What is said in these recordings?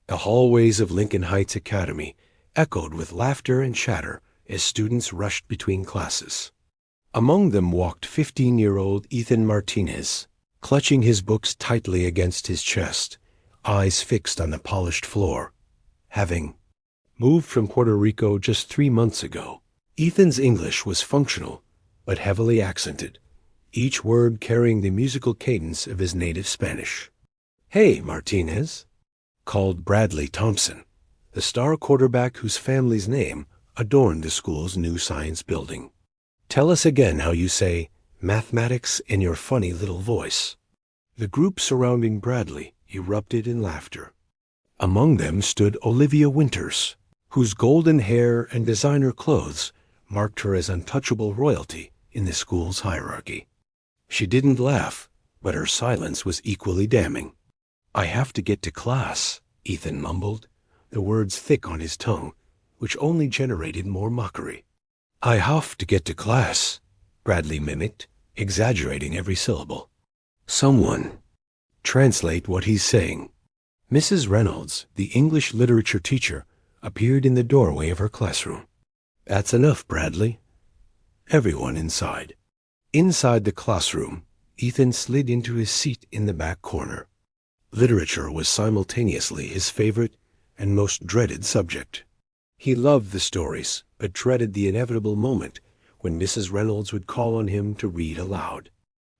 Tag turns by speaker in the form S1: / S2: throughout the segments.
S1: The hallways of Lincoln Heights Academy echoed with laughter and chatter as students rushed between classes. Among them walked 15-year-old Ethan Martinez, clutching his books tightly against his chest, eyes fixed on the polished floor. Having moved from Puerto Rico just 3 months ago, Ethan's English was functional but heavily accented, each word carrying the musical cadence of his native Spanish. "Hey, Martinez," called Bradley Thompson, the star quarterback whose family's name adorned the school's new science building. "Tell us again how you say mathematics in your funny little voice." The group surrounding Bradley erupted in laughter. Among them stood Olivia Winters, whose golden hair and designer clothes marked her as untouchable royalty in the school's hierarchy. She didn't laugh, but her silence was equally damning. "I have to get to class," Ethan mumbled, the words thick on his tongue, which only generated more mockery. "I have to get to class," Bradley mimicked, exaggerating every syllable. "Someone translate what he's saying." Mrs. Reynolds, the English literature teacher, appeared in the doorway of her classroom. "That's enough, Bradley." Everyone inside. Inside the classroom, Ethan slid into his seat in the back corner. Literature was simultaneously his favorite and most dreaded subject. He loved the stories, but dreaded the inevitable moment when Mrs. Reynolds would call on him to read aloud.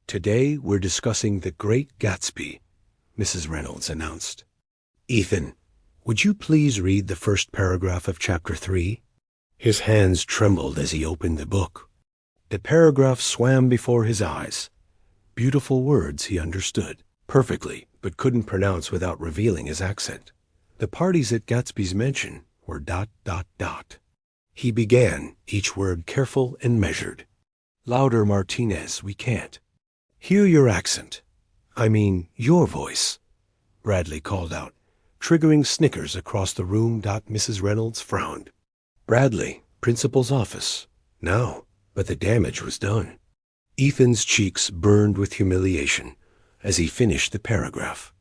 S1: "Today we're discussing The Great Gatsby," Mrs. Reynolds announced. "Ethan, would you please read the first paragraph of Chapter 3? His hands trembled as he opened the book. The paragraph swam before his eyes. Beautiful words he understood perfectly, but couldn't pronounce without revealing his accent. The parties at Gatsby's mansion were ... He began, each word careful and measured. "Louder, Martinez, we can't hear your accent. I mean, your voice," Bradley called out, triggering snickers across the room. Mrs. Reynolds frowned. "Bradley, principal's office. Now." But the damage was done. Ethan's cheeks burned with humiliation as he finished the paragraph,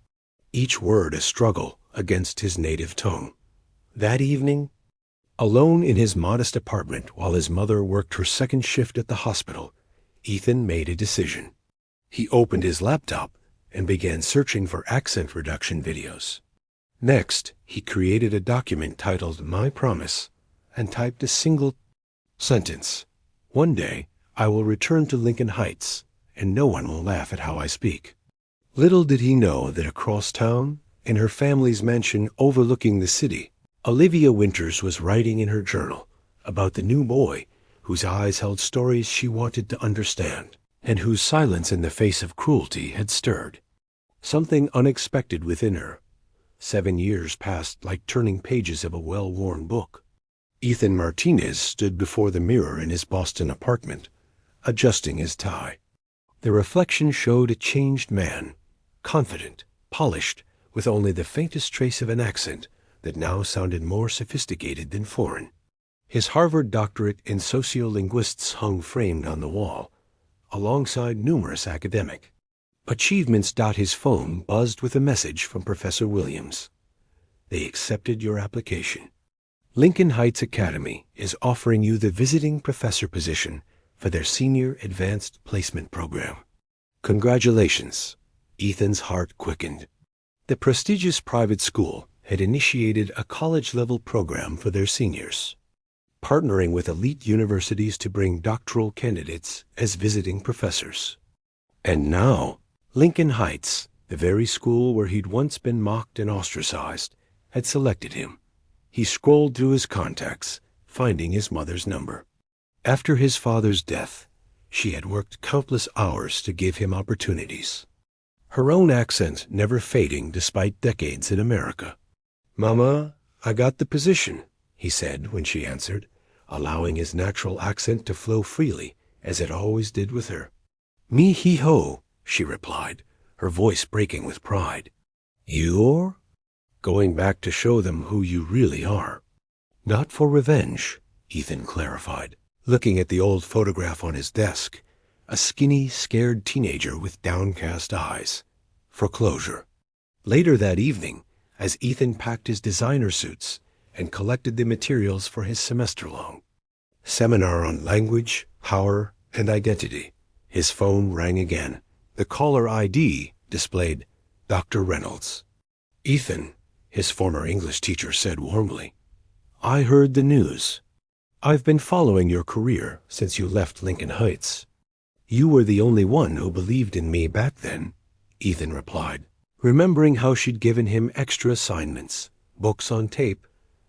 S1: each word a struggle against his native tongue. That evening, alone in his modest apartment while his mother worked her second shift at the hospital, Ethan made a decision. He opened his laptop and began searching for accent reduction videos. Next, he created a document titled My Promise and typed a single sentence. "One day, I will return to Lincoln Heights, and no one will laugh at how I speak." Little did he know that across town, in her family's mansion overlooking the city, Olivia Winters was writing in her journal about the new boy whose eyes held stories she wanted to understand, and whose silence in the face of cruelty had stirred something unexpected within her. 7 years passed like turning pages of a well-worn book. Ethan Martinez stood before the mirror in his Boston apartment, adjusting his tie. The reflection showed a changed man, confident, polished, with only the faintest trace of an accent that now sounded more sophisticated than foreign. His Harvard doctorate in sociolinguistics hung framed on the wall, alongside numerous academic achievements. His phone buzzed with a message from Professor Williams. "They accepted your application. Lincoln Heights Academy is offering you the visiting professor position for their Senior Advanced Placement Program. Congratulations." Ethan's heart quickened. The prestigious private school had initiated a college-level program for their seniors, partnering with elite universities to bring doctoral candidates as visiting professors. And now, Lincoln Heights, the very school where he'd once been mocked and ostracized, had selected him. He scrolled through his contacts, finding his mother's number. After his father's death, she had worked countless hours to give him opportunities, her own accent never fading despite decades in America. "Mama, I got the position," he said when she answered, allowing his natural accent to flow freely, as it always did with her. "Me-hee-ho," she replied, her voice breaking with pride. "You're going back to show them who you really are." "Not for revenge," Ethan clarified, looking at the old photograph on his desk, a skinny, scared teenager with downcast eyes. "For closure." Later that evening, as Ethan packed his designer suits and collected the materials for his semester-long seminar on language, power, and identity. His phone rang again. The caller ID displayed Dr. Reynolds. "Ethan," his former English teacher said warmly, "I heard the news. I've been following your career since you left Lincoln Heights." "You were the only one who believed in me back then," Ethan replied, remembering how she'd given him extra assignments, books on tape,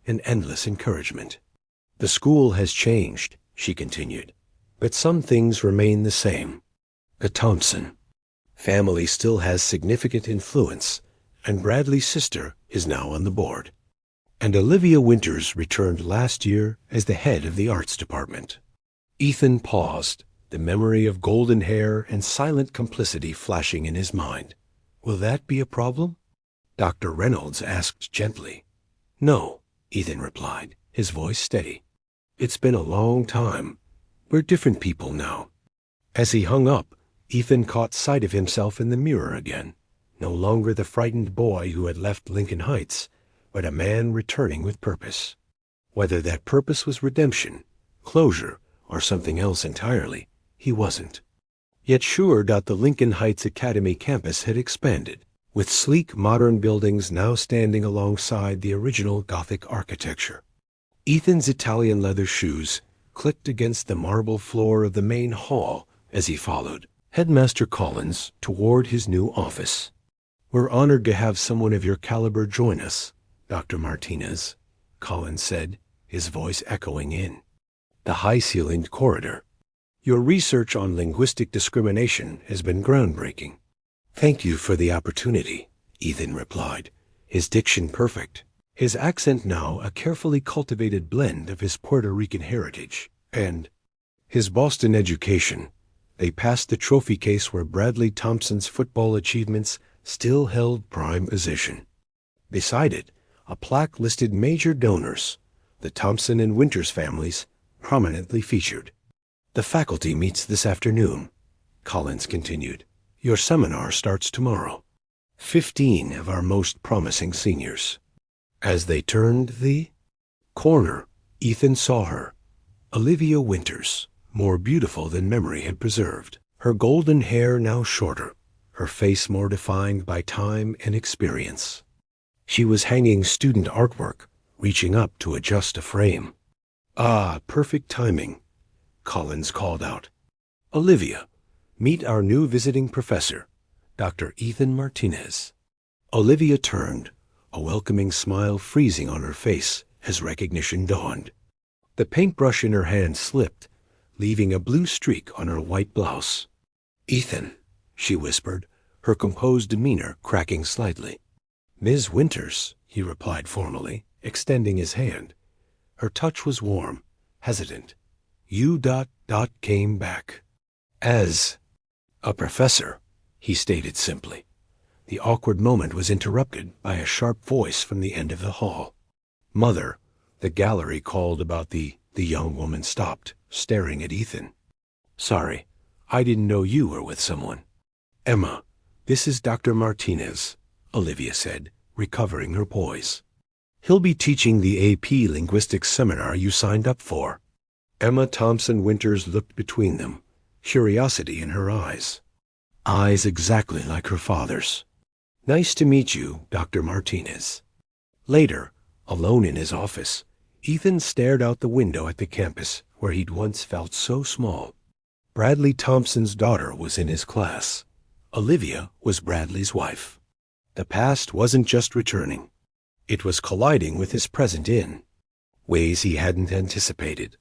S1: and endless encouragement. "The school has changed," she continued, "but some things remain the same. The Thompson family still has significant influence, and Bradley's sister is now on the board. And Olivia Winters returned last year as the head of the arts department." Ethan paused, the memory of golden hair and silent complicity flashing in his mind. "Will that be a problem?" Dr. Reynolds asked gently. "No," Ethan replied, his voice steady. "It's been a long time. We're different people now." As he hung up, Ethan caught sight of himself in the mirror again, no longer the frightened boy who had left Lincoln Heights, but a man returning with purpose. Whether that purpose was redemption, closure, or something else entirely, he wasn't yet sure. The Lincoln Heights Academy campus had expanded, with sleek modern buildings now standing alongside the original Gothic architecture. Ethan's Italian leather shoes clicked against the marble floor of the main hall as he followed Headmaster Collins toward his new office. "We're honored to have someone of your caliber join us, Dr. Martinez," Collins said, his voice echoing in the high-ceilinged corridor. "Your research on linguistic discrimination has been groundbreaking." "Thank you for the opportunity," Ethan replied, his diction perfect, his accent now a carefully cultivated blend of his Puerto Rican heritage and his Boston education. They passed the trophy case where Bradley Thompson's football achievements still held prime position. Beside it, a plaque listed major donors, the Thompson and Winters families, prominently featured. "The faculty meets this afternoon," Collins continued. "Your seminar starts tomorrow. 15 of our most promising seniors." As they turned the corner, Ethan saw her, Olivia Winters, more beautiful than memory had preserved, her golden hair now shorter, her face more defined by time and experience. She was hanging student artwork, reaching up to adjust a frame. "Ah, perfect timing," Collins called out. "Olivia, meet our new visiting professor, Dr. Ethan Martinez." Olivia turned, a welcoming smile freezing on her face as recognition dawned. The paintbrush in her hand slipped, leaving a blue streak on her white blouse. "Ethan," she whispered, her composed demeanor cracking slightly. "Ms. Winters," he replied formally, extending his hand. Her touch was warm, hesitant. "You came back as a professor," he stated simply. The awkward moment was interrupted by a sharp voice from the end of the hall. "Mother," the gallery called about the young woman stopped, staring at Ethan. "Sorry, I didn't know you were with someone." "Emma, this is Dr. Martinez," Olivia said, recovering her poise. "He'll be teaching the AP linguistics seminar you signed up for." Emma Thompson Winters looked between them, curiosity in her eyes. Eyes exactly like her father's. "Nice to meet you, Dr. Martinez." Later, alone in his office, Ethan stared out the window at the campus where he'd once felt so small. Bradley Thompson's daughter was in his class. Olivia was Bradley's wife. The past wasn't just returning. It was colliding with his present in ways he hadn't anticipated.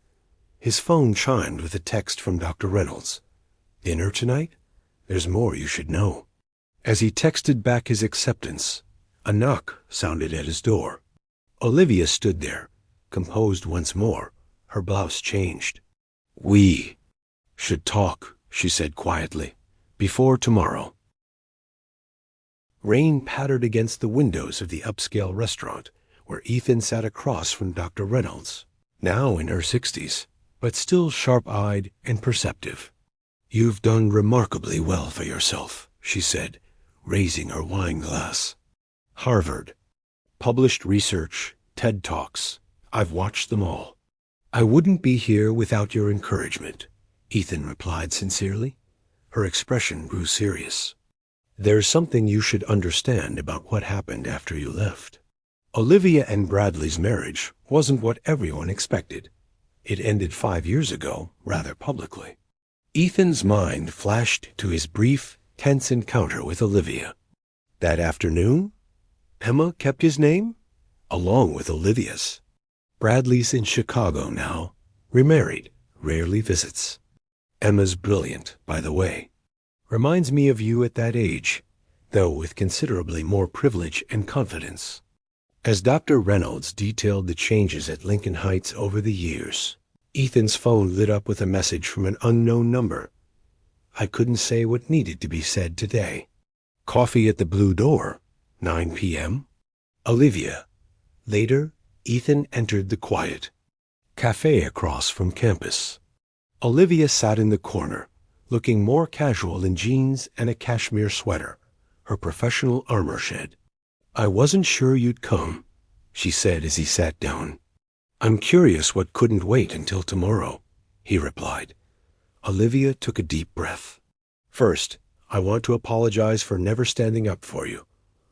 S1: His phone chimed with a text from Dr. Reynolds. "Dinner tonight? There's more you should know." As he texted back his acceptance, a knock sounded at his door. Olivia stood there, composed once more, her blouse changed. "We should talk," she said quietly, "before tomorrow." Rain pattered against the windows of the upscale restaurant, where Ethan sat across from Dr. Reynolds, now in her 60s, but still sharp-eyed and perceptive. "You've done remarkably well for yourself," she said, raising her wine glass. "Harvard, Published research, TED Talks. I've watched them all. I wouldn't be here without your encouragement, Ethan replied sincerely. Her expression grew serious. There's something you should understand about what happened after you left. Olivia and Bradley's marriage wasn't what everyone expected. It ended 5 years ago, rather publicly. Ethan's mind flashed to his brief, tense encounter with Olivia. That afternoon, Emma kept his name, along with Olivia's. Bradley's in Chicago now, remarried, rarely visits. Emma's brilliant, by the way. Reminds me of you at that age, though with considerably more privilege and confidence. As Dr. Reynolds detailed the changes at Lincoln Heights over the years, Ethan's phone lit up with a message from an unknown number. I couldn't say what needed to be said today. Coffee at the Blue Door, 9 p.m. Olivia. Later, Ethan entered the quiet cafe across from campus. Olivia sat in the corner, looking more casual in jeans and a cashmere sweater, her professional armor shed. I wasn't sure you'd come, she said as he sat down. I'm curious what couldn't wait until tomorrow, he replied. Olivia took a deep breath. First, I want to apologize for never standing up for you.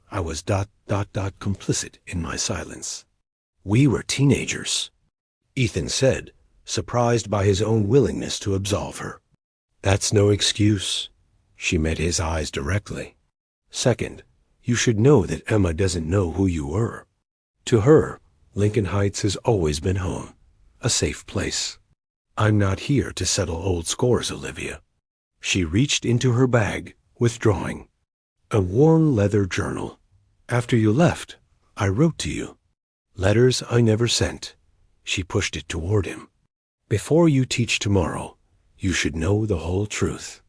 S1: I was complicit in my silence. We were teenagers, Ethan said, surprised by his own willingness to absolve her. That's no excuse. She met his eyes directly. Second, you should know that Emma doesn't know who you were. To her, Lincoln Heights has always been home, a safe place. I'm not here to settle old scores, Olivia. She reached into her bag, withdrawing. A worn leather journal. After you left, I wrote to you. Letters I never sent. She pushed it toward him. Before you teach tomorrow, you should know the whole truth.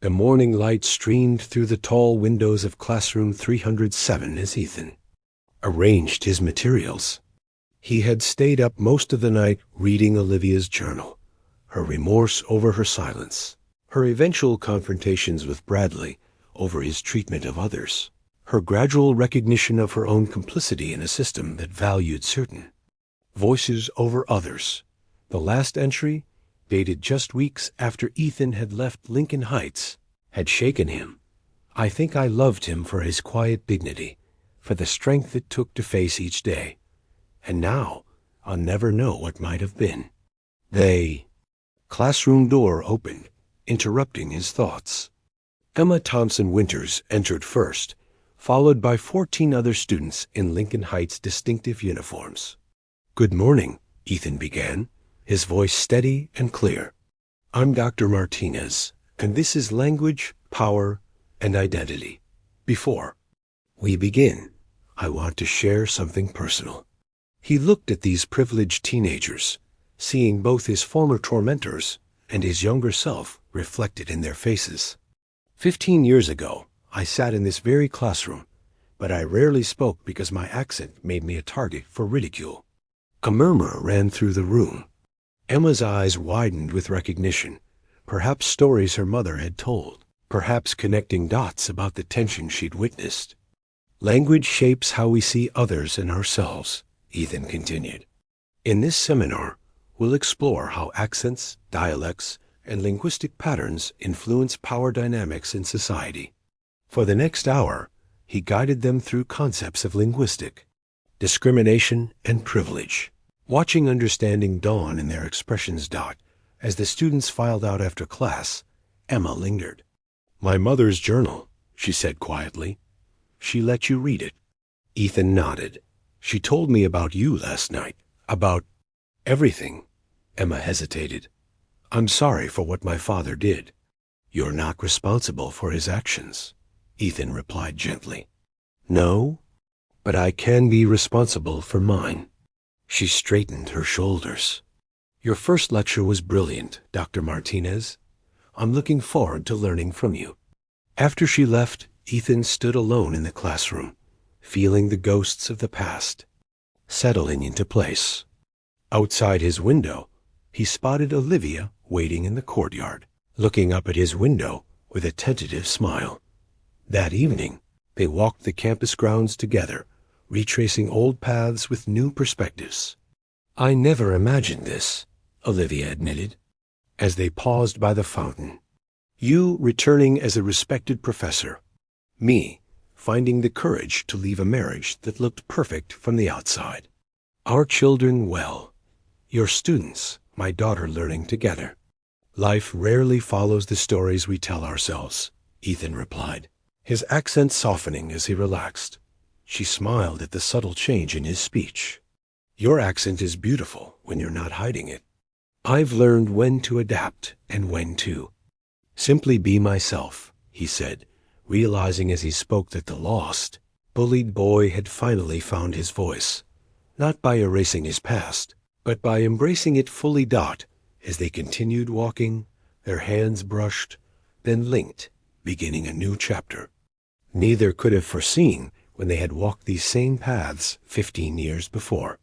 S1: The morning light streamed through the tall windows of classroom 307 as Ethan arranged his materials. He had stayed up most of the night reading Olivia's journal, her remorse over her silence, her eventual confrontations with Bradley over his treatment of others, her gradual recognition of her own complicity in a system that valued certain voices over others. The last entry, dated just weeks after Ethan had left Lincoln Heights, had shaken him. I think I loved him for his quiet dignity, for the strength it took to face each day. And now, I'll never know what might have been. Classroom door opened, interrupting his thoughts. Emma Thompson Winters entered first, followed by 14 other students in Lincoln Heights' distinctive uniforms. Good morning, Ethan began, his voice steady and clear. I'm Dr. Martinez, and this is Language, Power, and Identity. Before we begin, I want to share something personal. He looked at these privileged teenagers, seeing both his former tormentors and his younger self reflected in their faces. 15 years ago, I sat in this very classroom, but I rarely spoke because my accent made me a target for ridicule. A murmur ran through the room. Emma's eyes widened with recognition, perhaps stories her mother had told, perhaps connecting dots about the tension she'd witnessed. Language shapes how we see others and ourselves, Ethan continued. In this seminar, we'll explore how accents, dialects, and linguistic patterns influence power dynamics in society. For the next hour, he guided them through concepts of linguistic discrimination and privilege, watching understanding dawn in their expressions. As the students filed out after class, Emma lingered. My mother's journal, she said quietly. She let you read it. Ethan nodded. She told me about you last night, about everything. Emma hesitated. I'm sorry for what my father did. You're not responsible for his actions, Ethan replied gently. No, but I can be responsible for mine. She straightened her shoulders. Your first lecture was brilliant, Dr. Martinez. I'm looking forward to learning from you. After she left, Ethan stood alone in the classroom, feeling the ghosts of the past settling into place. Outside his window, he spotted Olivia waiting in the courtyard, looking up at his window with a tentative smile. That evening, they walked the campus grounds together, retracing old paths with new perspectives. "I never imagined this," Olivia admitted, as they paused by the fountain. "You returning as a respected professor. Me finding the courage to leave a marriage that looked perfect from the outside. Our children well. Your students, my daughter learning together. Life rarely follows the stories we tell ourselves," Ethan replied, his accent softening as he relaxed. She smiled at the subtle change in his speech. "Your accent is beautiful when you're not hiding it. I've learned when to adapt and when to simply be myself," he said, realizing as he spoke that the lost, bullied boy had finally found his voice, not by erasing his past, but by embracing it fully. As they continued walking, their hands brushed, then linked, beginning a new chapter. Neither could have foreseen when they had walked these same paths 15 years before.